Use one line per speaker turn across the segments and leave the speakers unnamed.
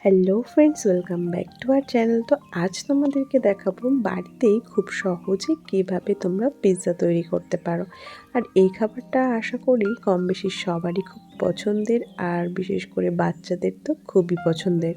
Hello friends, welcome back to our channel. তো আজ তোমাদেরকে দেখাবো বাড়িতেই খুব সহজে কীভাবে তোমরা পিৎজা তৈরি করতে পারো। আর এই খাবারটা আশা করি কম বেশি সবারই খুব পছন্দের, আর বিশেষ করে বাচ্চাদের তো খুবই পছন্দের।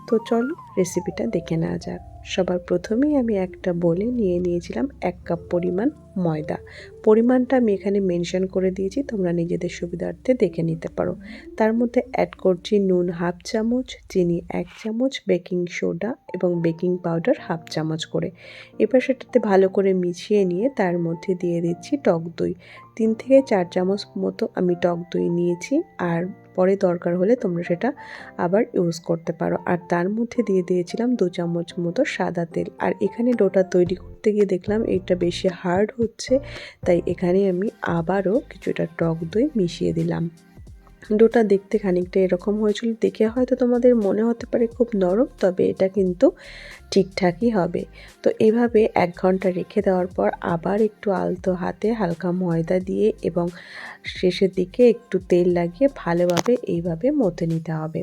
তো চলো রেসিপিটা দেখে নেওয়া যাক। সবার প্রথমেই আমি একটা বোলে নিয়ে নিয়েছিলাম 1 কাপ পরিমাণ ময়দা। পরিমাণটা আমি এখানে মেনশন করে দিয়েছি, তোমরা নিজেদের সুবিধার্থে দেখে নিতে পারো। তার মধ্যে অ্যাড করছি নুন 1/2 চামচ, চিনি 1 চামচ, বেকিং সোডা এবং বেকিং পাউডার 1/2 চামচ করে। এবার সেটাতে ভালো করে মিশিয়ে নিয়ে তার মধ্যে দিয়ে দিচ্ছি টক দই। 3 থেকে 4 চামচ মতো আমি টক দই নিয়েছি, আর পরে দরকার হলে তোমরা সেটা আবার ইউজ করতে পারো। আর তার মধ্যে দিয়ে দিয়েছিলাম 2 চামচ মতো সাদা তেল। আর এখানে ডোটা তৈরি করতে গিয়ে দেখলাম এটা বেশি হার্ড হচ্ছে, তাই এখানে আমি আবারও কিছুটা টক দই মিশিয়ে দিলাম। ডোটা দেখতে খানিকটা এরকম হয়েছিল, দেখে হয়তো তোমাদের মনে হতে পারে খুব নরম, তবে এটা কিন্তু ঠিকঠাকই হবে। তো এভাবে 1 ঘন্টা রেখে দেওয়ার পর আবার একটু আলতো হাতে হালকা ময়দা দিয়ে এবং শেষের দিকে একটু তেল লাগিয়ে ভালোভাবে এইভাবে মথে নিতে হবে।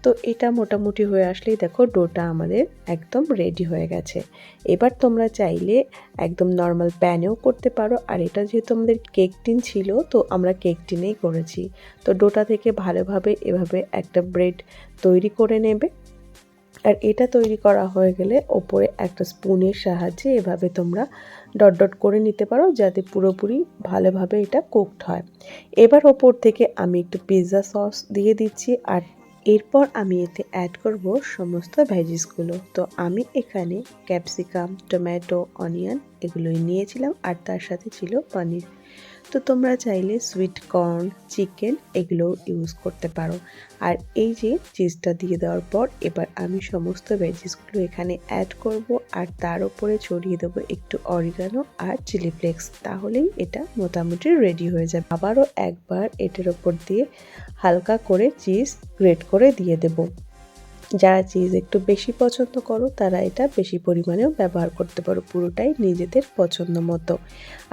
তো এটা মোটামুটি হয়ে আসলেই দেখো ডোটা আমাদের একদম রেডি হয়ে গেছে। এবার তোমরা চাইলে একদম নর্মাল প্যানেও করতে পারো, আর এটা যেহেতু আমাদের কেক টিন ছিল, তো আমরা কেক টিনেই করেছি। তো ডোটা থেকে ভালোভাবে এভাবে একটা ব্রেড তৈরি করে নেবে। আর এটা তৈরি করা হয়ে গেলে ওপরে একটা স্পুনের সাহায্যে এভাবে তোমরা ডট ডট করে নিতে পারো, যাতে পুরোপুরি ভালোভাবে এটা কুকড হয়। এবার ওপর থেকে আমি একটু পিৎজা সস দিয়ে দিচ্ছি, আর এরপর আমি এতে অ্যাড করব সমস্ত ভেজিসগুলো। তো আমি এখানে ক্যাপসিকাম, টমেটো, অনিয়ন এগুলোই নিয়েছিলাম, আর তার সাথে ছিল পনির। তো তোমরা চাইলে সুইট কর্ন, চিকেন এগুলোও ইউজ করতে পারো। আর এই যে চিজটা দিয়ে দেওয়ার পর এবার আমি সমস্ত ভেজিসগুলো এখানে অ্যাড করব, আর তার উপরে ছড়িয়ে দেবো একটু অরিগানো আর চিলি ফ্লেক্স। তাহলেই এটা মোটামুটি রেডি হয়ে যাবে। আবারও একবার এটার ওপর দিয়ে হালকা করে চিজ গ্রেট করে দিয়ে দেবো। যারা চিজ একটু বেশি পছন্দ করো তারা এটা বেশি পরিমাণেও ব্যবহার করতে পারো, পুরোটাই নিজেদের পছন্দ মতো।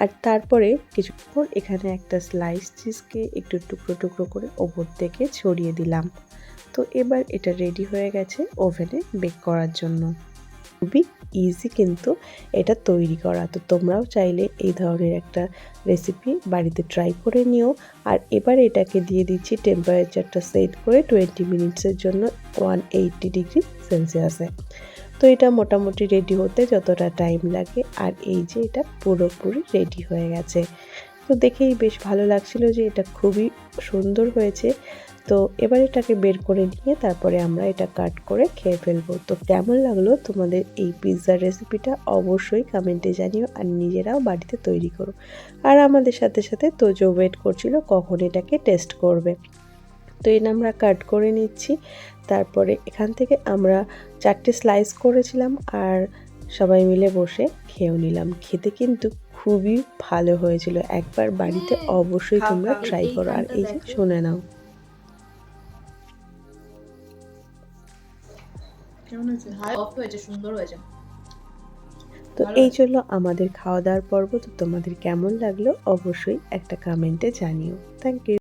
আর তারপরে কিছুক্ষণ এখানে একটা স্লাইস চিজকে একটু টুকরো টুকরো করে ওপর থেকে ছড়িয়ে দিলাম। তো এবার এটা রেডি হয়ে গেছে ওভেনে বেক করার জন্য। খুবই ইজি কিন্তু এটা তৈরি করা। তো তোমরাও চাইলে এই ধরনের একটা রেসিপি বাড়িতে ট্রাই করে নিও। আর এবার এটাকে দিয়ে দিচ্ছি টেম্পারেচারটা সেট করে 20 মিনিটসের জন্য 180 ডিগ্রি সেলসিয়াসে। তো এটা মোটামুটি রেডি হতে যতটা টাইম লাগে, আর এই যে এটা পুরোপুরি রেডি হয়ে গেছে। তো দেখেই বেশ ভালো লাগছিল যে এটা খুবই সুন্দর হয়েছে। তো এবার এটাকে বের করে নিয়ে তারপরে আমরা এটা কাট করে খেয়ে ফেলবো। তো কেমন লাগলো তোমাদের এই পিৎজার রেসিপিটা অবশ্যই কমেন্টে জানিও, আর নিজেরাও বাড়িতে তৈরি করো। আর আমাদের সাথে সাথে তোজো ওয়েট করছিল কখন এটাকে টেস্ট করবে। তো এটা আমরা কাট করে নিচ্ছি। তারপরে এখান থেকে আমরা 4টে স্লাইস করেছিলাম, আর সবাই মিলে বসে খেয়েও নিলাম। খেতে কিন্তু খুবই ভালো হয়েছিল। একবার বাড়িতে অবশ্যই তোমরা ট্রাই করো। আর এই যে শুনে নাও,
কেমন হয়েছে? সফট হয়েছে, সুন্দর হয়েছে।
তো এই জন্য আমাদের খাওয়া দাওয়ার পর্ব। তো তোমাদের কেমন লাগলো অবশ্যই একটা কমেন্টে জানিও। Thank you.